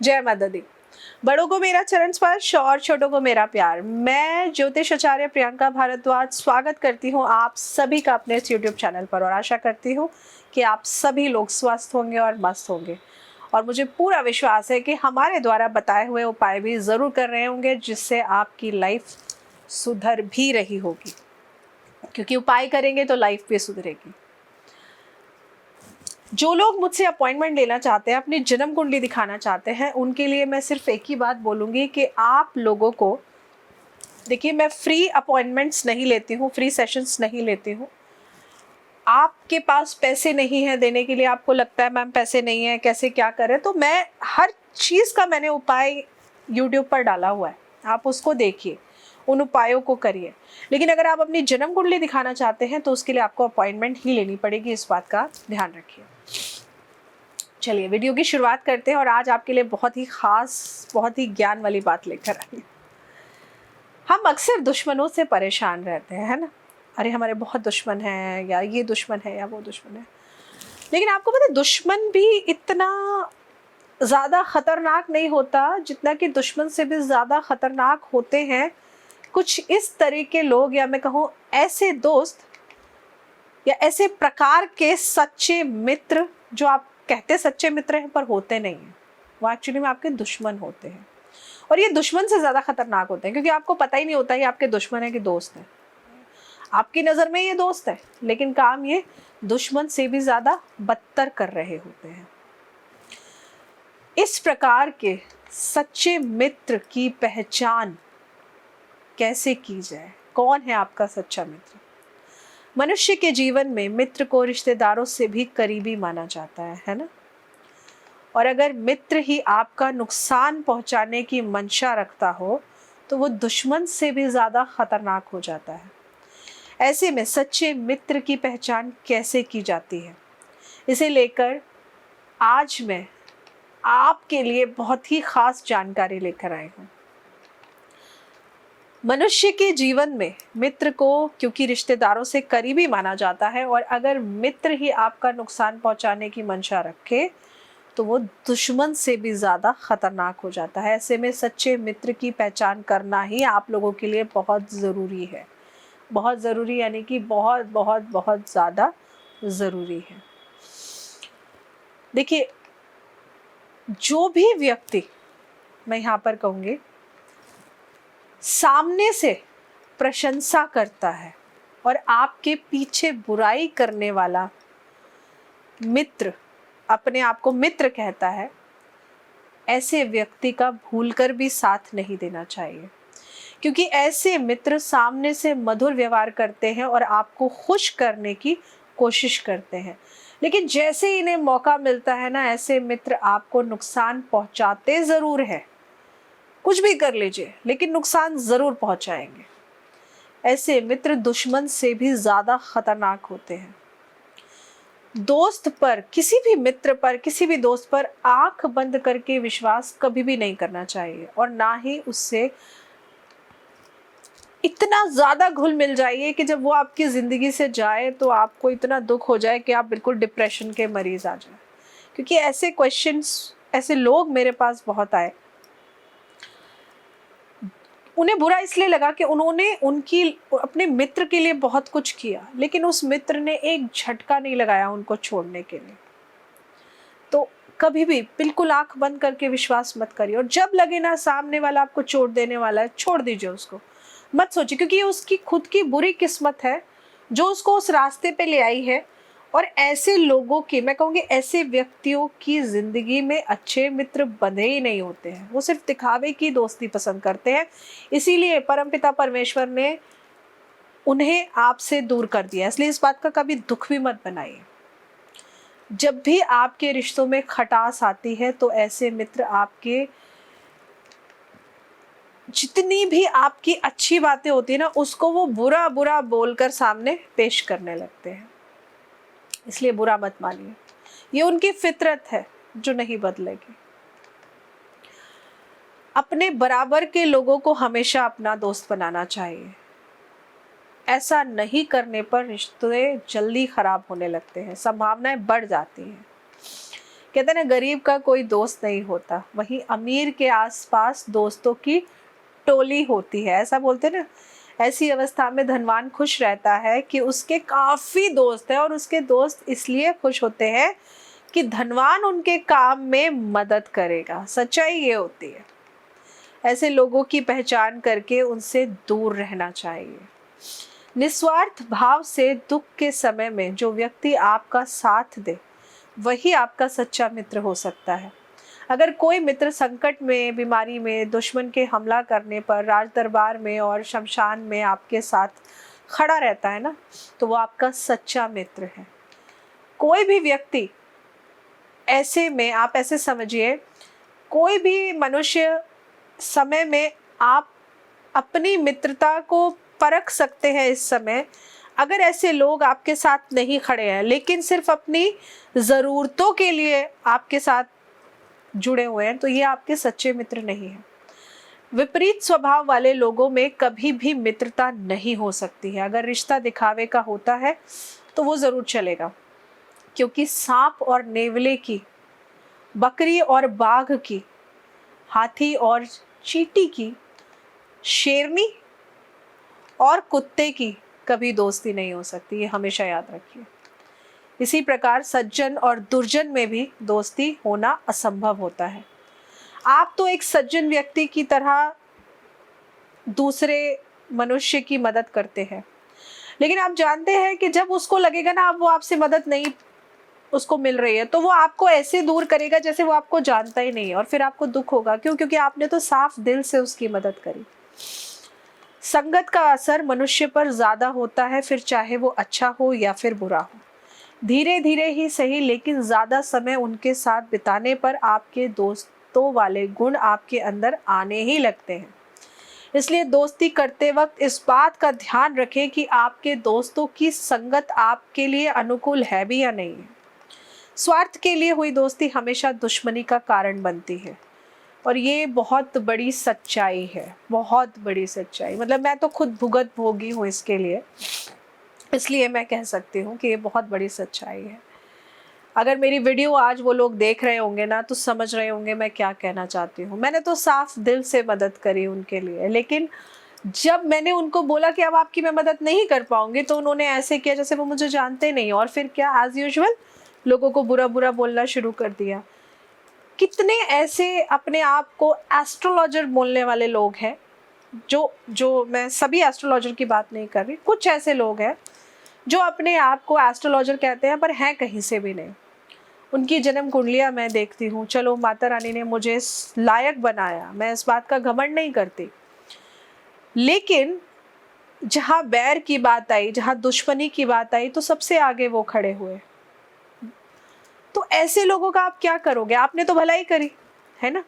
जय माता दी। बड़ों को मेरा चरण स्पर्श और छोटों को मेरा प्यार। मैं ज्योतिष आचार्य प्रियंका भारद्वाज स्वागत करती हूँ आप सभी का अपने इस YouTube चैनल पर और आशा करती हूँ कि आप सभी लोग स्वस्थ होंगे और मस्त होंगे। और मुझे पूरा विश्वास है कि हमारे द्वारा बताए हुए उपाय भी ज़रूर कर रहे होंगे जिससे आपकी लाइफ सुधर भी रही होगी, क्योंकि उपाय करेंगे तो लाइफ भी सुधरेगी। जो लोग मुझसे अपॉइंटमेंट लेना चाहते हैं, अपनी जन्म कुंडली दिखाना चाहते हैं, उनके लिए मैं सिर्फ एक ही बात बोलूँगी कि आप लोगों को देखिए, मैं फ्री अपॉइंटमेंट्स नहीं लेती हूँ, फ्री सेशंस नहीं लेती हूँ। आपके पास पैसे नहीं है देने के लिए, आपको लगता है मैम पैसे नहीं है कैसे क्या करें, तो मैं हर चीज़ का मैंने उपाय यूट्यूब पर डाला हुआ है, आप उसको देखिए, उन उपायों को करिए। लेकिन अगर आप अपनी जन्म कुंडली दिखाना चाहते हैं तो उसके लिए आपको अपॉइंटमेंट ही लेनी पड़ेगी, इस बात का ध्यान रखिए। चलिए वीडियो की शुरुआत करते हैं और आज आपके लिए बहुत ही खास, बहुत ही ज्ञान वाली बात लेकर आई। हम अक्सर दुश्मनों से परेशान रहते हैं, है ना? अरे हमारे बहुत दुश्मन हैं, या ये दुश्मन है या वो दुश्मन है। लेकिन आपको पता है दुश्मन भी इतना ज़्यादा खतरनाक नहीं होता जितना कि दुश्मन से भी ज़्यादा खतरनाक होते हैं कुछ इस तरह के लोग, या मैं कहूँ ऐसे दोस्त या ऐसे प्रकार के सच्चे मित्र जो आप कहते सच्चे मित्र हैं पर होते नहीं हैं, वो एक्चुअली में आपके दुश्मन होते हैं। और ये दुश्मन से ज़्यादा खतरनाक होते हैं क्योंकि आपको पता ही नहीं होता ये आपके दुश्मन है कि दोस्त है। आपकी नज़र में ये दोस्त है लेकिन काम ये दुश्मन से भी ज़्यादा बदतर कर रहे होते हैं। इस प्रकार के सच्चे मित्र की पहचान कैसे की जाए? कौन है आपका सच्चा मित्र? मनुष्य के जीवन में मित्र को रिश्तेदारों से भी करीबी माना जाता है ना? और अगर मित्र ही आपका नुकसान पहुंचाने की मंशा रखता हो तो वो दुश्मन से भी ज़्यादा खतरनाक हो जाता है। ऐसे में सच्चे मित्र की पहचान कैसे की जाती है, इसे लेकर आज मैं आपके लिए बहुत ही खास जानकारी लेकर आई हूँ। मनुष्य के जीवन में मित्र को क्योंकि रिश्तेदारों से करीबी माना जाता है, और अगर मित्र ही आपका नुकसान पहुंचाने की मंशा रखे तो वो दुश्मन से भी ज़्यादा खतरनाक हो जाता है। ऐसे में सच्चे मित्र की पहचान करना ही आप लोगों के लिए बहुत ज़रूरी है। बहुत ज़रूरी यानी कि बहुत बहुत बहुत ज़्यादा ज़रूरी है। देखिए, जो भी व्यक्ति, मैं यहाँ पर कहूँगी, सामने से प्रशंसा करता है और आपके पीछे बुराई करने वाला मित्र अपने आप को मित्र कहता है, ऐसे व्यक्ति का भूलकर भी साथ नहीं देना चाहिए। क्योंकि ऐसे मित्र सामने से मधुर व्यवहार करते हैं और आपको खुश करने की कोशिश करते हैं, लेकिन जैसे ही इन्हें मौका मिलता है ना, ऐसे मित्र आपको नुकसान पहुंचाते ज़रूर है। कुछ भी कर लीजिए लेकिन नुकसान ज़रूर पहुंचाएंगे। ऐसे मित्र दुश्मन से भी ज़्यादा खतरनाक होते हैं। दोस्त पर, किसी भी मित्र पर, किसी भी दोस्त पर आंख बंद करके विश्वास कभी भी नहीं करना चाहिए, और ना ही उससे इतना ज़्यादा घुल मिल जाइए कि जब वो आपकी ज़िंदगी से जाए तो आपको इतना दुख हो जाए कि आप बिल्कुल डिप्रेशन के मरीज आ जाए। क्योंकि ऐसे क्वेश्चंस, ऐसे लोग मेरे पास बहुत आए, उन्हें बुरा इसलिए लगा कि उन्होंने अपने मित्र के लिए बहुत कुछ किया, लेकिन उस मित्र ने एक झटका नहीं लगाया उनको छोड़ने के लिए। तो कभी भी बिल्कुल आंख बंद करके विश्वास मत करिए, और जब लगे ना सामने वाला आपको चोट देने वाला है, छोड़ दीजिए उसको, मत सोचिए, क्योंकि ये उसकी खुद की बुरी किस्मत है जो उसको उस रास्ते पे ले आई है। और ऐसे लोगों की, मैं कहूँगी ऐसे व्यक्तियों की ज़िंदगी में अच्छे मित्र बने ही नहीं होते हैं, वो सिर्फ दिखावे की दोस्ती पसंद करते हैं। इसीलिए परमपिता परमेश्वर ने उन्हें आपसे दूर कर दिया। इसलिए इस बात का कभी दुख भी मत बनाइए। जब भी आपके रिश्तों में खटास आती है तो ऐसे मित्र आपके जितनी भी आपकी अच्छी बातें होती है ना, उसको वो बुरा बुरा बोलकर सामने पेश करने लगते हैं। इसलिए बुरा मत मानिए, ये उनकी फितरत है जो नहीं बदलेगी। अपने बराबर के लोगों को हमेशा अपना दोस्त बनाना चाहिए। ऐसा नहीं करने पर रिश्ते जल्दी खराब होने लगते हैं, संभावनाएं बढ़ जाती हैं। कहते हैं ना, गरीब का कोई दोस्त नहीं होता, वहीं अमीर के आसपास दोस्तों की टोली होती है, ऐसा बोलते हैं ना। ऐसी अवस्था में धनवान खुश रहता है कि उसके काफी दोस्त हैं, और उसके दोस्त इसलिए खुश होते हैं कि धनवान उनके काम में मदद करेगा। सच्चाई ये होती है। ऐसे लोगों की पहचान करके उनसे दूर रहना चाहिए। निस्वार्थ भाव से दुख के समय में जो व्यक्ति आपका साथ दे, वही आपका सच्चा मित्र हो सकता है। अगर कोई मित्र संकट में, बीमारी में, दुश्मन के हमला करने पर, राज दरबार में और शमशान में आपके साथ खड़ा रहता है ना, तो वो आपका सच्चा मित्र है। कोई भी व्यक्ति ऐसे में, आप ऐसे समझिए, कोई भी मनुष्य समय में आप अपनी मित्रता को परख सकते हैं इस समय। अगर ऐसे लोग आपके साथ नहीं खड़े हैं, लेकिन सिर्फ अपनी ज़रूरतों के लिए आपके साथ जुड़े हुए हैं, तो ये आपके सच्चे मित्र नहीं हैं। विपरीत स्वभाव वाले लोगों में कभी भी मित्रता नहीं हो सकती है। अगर रिश्ता दिखावे का होता है तो वो ज़रूर चलेगा, क्योंकि सांप और नेवले की, बकरी और बाघ की, हाथी और चींटी की, शेरनी और कुत्ते की कभी दोस्ती नहीं हो सकती, ये हमेशा याद रखिए। इसी प्रकार सज्जन और दुर्जन में भी दोस्ती होना असंभव होता है। आप तो एक सज्जन व्यक्ति की तरह दूसरे मनुष्य की मदद करते हैं, लेकिन आप जानते हैं कि जब उसको लगेगा ना अब वो आपसे मदद नहीं उसको मिल रही है, तो वो आपको ऐसे दूर करेगा जैसे वो आपको जानता ही नहीं है, और फिर आपको दुख होगा। क्यों? क्योंकि आपने तो साफ दिल से उसकी मदद करी। संगत का असर मनुष्य पर ज्यादा होता है, फिर चाहे वो अच्छा हो या फिर बुरा हो। धीरे धीरे ही सही, लेकिन ज्यादा समय उनके साथ बिताने पर आपके दोस्तों वाले गुण आपके अंदर आने ही लगते हैं। इसलिए दोस्ती करते वक्त इस बात का ध्यान रखें कि आपके दोस्तों की संगत आपके लिए अनुकूल है भी या नहीं है। स्वार्थ के लिए हुई दोस्ती हमेशा दुश्मनी का कारण बनती है, और ये बहुत बड़ी सच्चाई है, बहुत बड़ी सच्चाई। मतलब मैं तो खुद भुगत भोगी हूँ इसके लिए, इसलिए मैं कह सकती हूँ कि ये बहुत बड़ी सच्चाई है। अगर मेरी वीडियो आज वो लोग देख रहे होंगे ना, तो समझ रहे होंगे मैं क्या कहना चाहती हूँ। मैंने तो साफ दिल से मदद करी उनके लिए, लेकिन जब मैंने उनको बोला कि अब आपकी मैं मदद नहीं कर पाऊंगी, तो उन्होंने ऐसे किया जैसे वो मुझे जानते नहीं, और फिर क्या, एज यूजुअल लोगों को बुरा बुरा बोलना शुरू कर दिया। कितने ऐसे अपने आप को एस्ट्रोलॉजर बोलने वाले लोग हैं, जो मैं सभी एस्ट्रोलॉजर की बात नहीं कर रही, कुछ ऐसे लोग हैं जो अपने आप को एस्ट्रोलॉजर कहते हैं पर हैं कहीं से भी नहीं। उनकी जन्म कुंडलियाँ मैं देखती हूँ, चलो माता रानी ने मुझे इस लायक बनाया, मैं इस बात का घमंड नहीं करती, लेकिन जहाँ बैर की बात आई, जहाँ दुश्मनी की बात आई, तो सबसे आगे वो खड़े हुए। तो ऐसे लोगों का आप क्या करोगे? आपने तो भलाई करी है ना,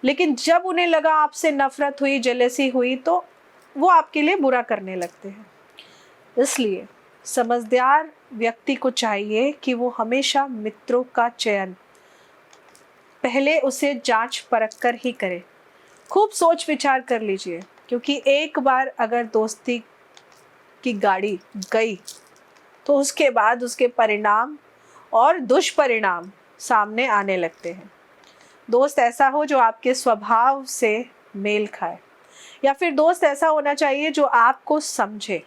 लेकिन जब उन्हें लगा आपसे नफरत हुई, जेलेसी हुई, तो वो आपके लिए बुरा करने लगते हैं। इसलिए समझदार व्यक्ति को चाहिए कि वो हमेशा मित्रों का चयन पहले उसे जांच परख कर ही करे। खूब सोच विचार कर लीजिए, क्योंकि एक बार अगर दोस्ती की गाड़ी गई तो उसके बाद उसके परिणाम और दुष्परिणाम सामने आने लगते हैं। दोस्त ऐसा हो जो आपके स्वभाव से मेल खाए, या फिर दोस्त ऐसा होना चाहिए जो आपको समझे।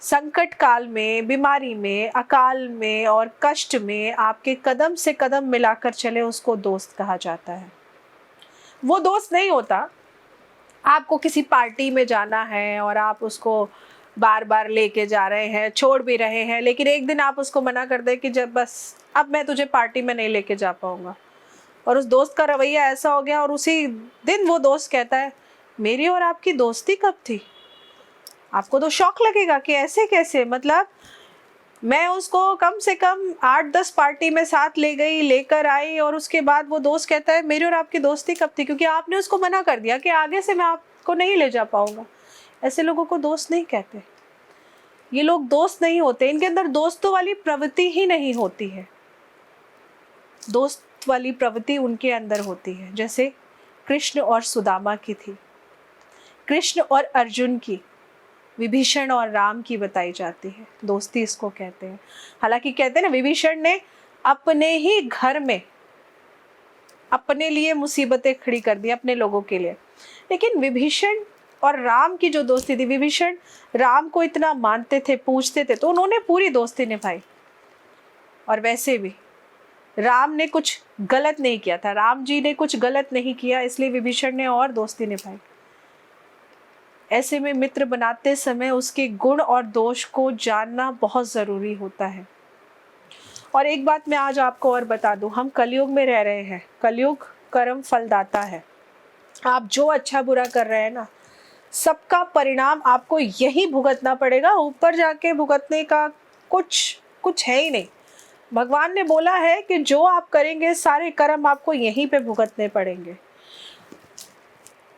संकट काल में, बीमारी में, अकाल में और कष्ट में आपके कदम से कदम मिलाकर चले, उसको दोस्त कहा जाता है। वो दोस्त नहीं होता, आपको किसी पार्टी में जाना है और आप उसको बार बार लेके जा रहे हैं, छोड़ भी रहे हैं, लेकिन एक दिन आप उसको मना कर दे कि जब बस अब मैं तुझे पार्टी में नहीं लेके जा पाऊंगा, और उस दोस्त का रवैया ऐसा हो गया, और उसी दिन वो दोस्त कहता है मेरी और आपकी दोस्ती कब थी। आपको तो शौक लगेगा कि ऐसे कैसे, मतलब मैं उसको कम से कम 8-10 पार्टी में साथ ले गई, लेकर आई, और उसके बाद वो दोस्त कहता है मेरी और आपकी दोस्ती कब थी, क्योंकि आपने उसको मना कर दिया कि आगे से मैं आपको नहीं ले जा पाऊंगा। ऐसे लोगों को दोस्त नहीं कहते। ये लोग दोस्त नहीं होते, इनके अंदर दोस्तों वाली प्रवृत्ति ही नहीं होती है। दोस्त वाली प्रवृत्ति उनके अंदर होती है, जैसे कृष्ण और सुदामा की थी, कृष्ण और अर्जुन की, विभीषण और राम की बताई जाती है। दोस्ती इसको कहते हैं। हालांकि कहते हैं ना, विभीषण ने अपने ही घर में अपने लिए मुसीबतें खड़ी कर दी, अपने लोगों के लिए। लेकिन विभीषण और राम की जो दोस्ती थी, विभीषण राम को इतना मानते थे, पूजते थे, तो उन्होंने पूरी दोस्ती निभाई। और वैसे भी राम ने कुछ गलत नहीं किया था, राम जी ने कुछ गलत नहीं किया, इसलिए विभीषण ने और दोस्ती निभाई। ऐसे में मित्र बनाते समय उसके गुण और दोष को जानना बहुत जरूरी होता है। और एक बात मैं आज आपको और बता दूं, हम कलयुग में रह रहे हैं, कलयुग कर्म फलदाता है। आप जो अच्छा बुरा कर रहे हैं ना, सबका परिणाम आपको यही भुगतना पड़ेगा, ऊपर जाके भुगतने का कुछ है ही नहीं। भगवान ने बोला है कि जो आप करेंगे सारे कर्म आपको यहीं पे भुगतने पड़ेंगे।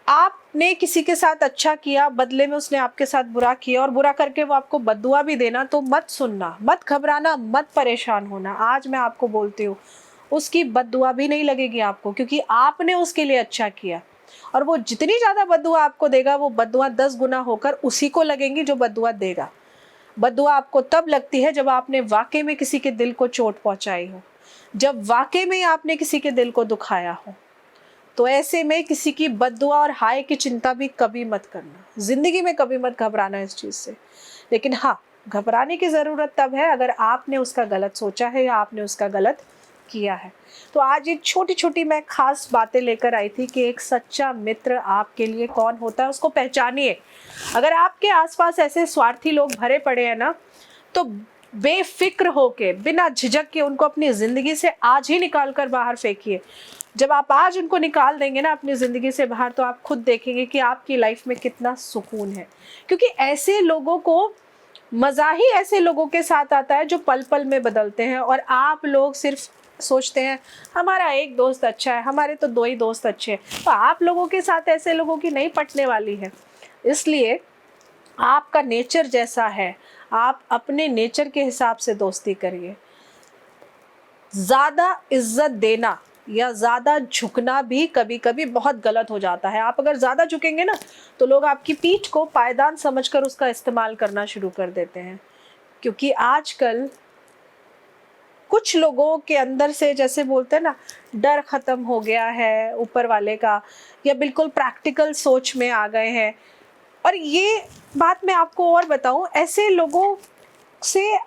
आपने किसी के साथ अच्छा किया, बदले में उसने आपके साथ बुरा किया, और बुरा करके वो आपको बद्दुआ भी देना, तो मत सुनना, मत घबराना, मत परेशान होना। आज मैं आपको बोलती हूँ, उसकी बद्दुआ भी नहीं लगेगी आपको, क्योंकि आपने उसके लिए अच्छा किया। और वो जितनी ज़्यादा बद्दुआ आपको देगा, वो बद्दुआ 10 गुना होकर उसी को लगेंगी जो बद्दुआ देगा। बद्दुआ आपको तब लगती है जब आपने वाकई में किसी के दिल को चोट पहुंचाई हो, जब वाकई में आपने किसी के दिल को दुखाया हो। तो ऐसे में किसी की बद्दुआ और हाय की चिंता भी कभी मत करना, जिंदगी में कभी मत घबराना इस चीज़ से। लेकिन हाँ, घबराने की ज़रूरत तब है अगर आपने उसका गलत सोचा है या आपने उसका गलत किया है। तो आज एक छोटी छोटी मैं खास बातें लेकर आई थी कि एक सच्चा मित्र आपके लिए कौन होता है, उसको पहचानिए। अगर आपके आसपास ऐसे स्वार्थी लोग भरे पड़े हैं ना, तो बेफिक्र होके, बिना झिझक के उनको अपनी ज़िंदगी से आज ही निकाल कर बाहर फेंकिए। जब आप आज उनको निकाल देंगे ना अपनी ज़िंदगी से बाहर, तो आप खुद देखेंगे कि आपकी लाइफ में कितना सुकून है। क्योंकि ऐसे लोगों को मज़ा ही ऐसे लोगों के साथ आता है जो पल पल में बदलते हैं। और आप लोग सिर्फ सोचते हैं हमारा एक दोस्त अच्छा है, हमारे तो 2 ही दोस्त अच्छे हैं, तो आप लोगों के साथ ऐसे लोगों की नहीं पटने वाली है। इसलिए आपका नेचर जैसा है, आप अपने नेचर के हिसाब से दोस्ती करिए। ज़्यादा इज्जत देना या ज़्यादा झुकना भी कभी कभी बहुत गलत हो जाता है। आप अगर ज़्यादा झुकेंगे ना, तो लोग आपकी पीठ को पायदान समझकर उसका इस्तेमाल करना शुरू कर देते हैं। क्योंकि आजकल कुछ लोगों के अंदर से, जैसे बोलते हैं ना, डर खत्म हो गया है ऊपर वाले का, या बिल्कुल प्रैक्टिकल सोच में आ गए हैं। और ये बात मैं आपको और बताऊं, ऐसे लोगों से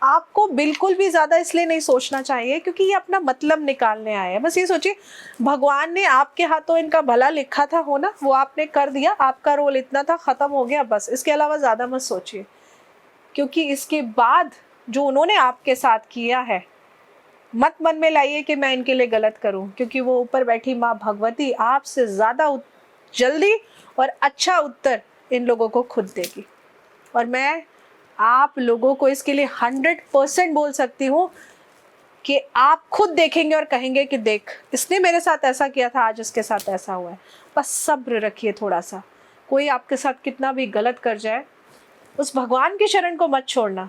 आपको बिल्कुल भी ज़्यादा इसलिए नहीं सोचना चाहिए क्योंकि ये अपना मतलब निकालने आए हैं। बस ये सोचिए, भगवान ने आपके हाथों इनका भला लिखा था हो ना, वो आपने कर दिया, आपका रोल इतना था, ख़त्म हो गया, बस। इसके अलावा ज़्यादा मत सोचिए, क्योंकि इसके बाद जो उन्होंने आपके साथ किया है, मत मन में लाइए कि मैं इनके लिए गलत करूं, क्योंकि वो ऊपर बैठी माँ भगवती आपसे ज़्यादा जल्दी और अच्छा उत्तर इन लोगों को खुद देगी। और मैं आप लोगों को इसके लिए 100% बोल सकती हूँ कि आप खुद देखेंगे और कहेंगे कि देख, इसने मेरे साथ ऐसा किया था, आज इसके साथ ऐसा हुआ है। बस सब्र रखिए थोड़ा सा। कोई आपके साथ कितना भी गलत कर जाए, उस भगवान की शरण को मत छोड़ना,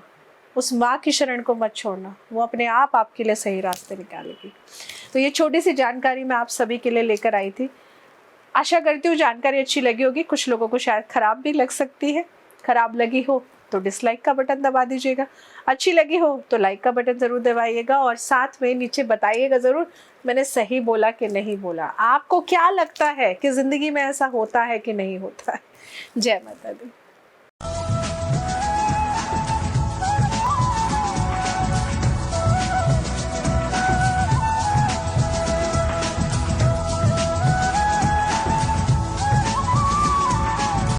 उस माँ की शरण को मत छोड़ना, वो अपने आप आपके लिए सही रास्ते निकालेगी। तो ये छोटी सी जानकारी मैं आप सभी के लिए लेकर आई थी। आशा करती हूँ जानकारी अच्छी लगी होगी। कुछ लोगों को शायद खराब भी लग सकती है, खराब लगी हो तो डिसलाइक का बटन दबा दीजिएगा, अच्छी लगी हो तो लाइक का बटन ज़रूर दबाइएगा, और साथ में नीचे बताइएगा ज़रूर मैंने सही बोला कि नहीं बोला। आपको क्या लगता है कि ज़िंदगी में ऐसा होता है कि नहीं होता है? जय माता दी।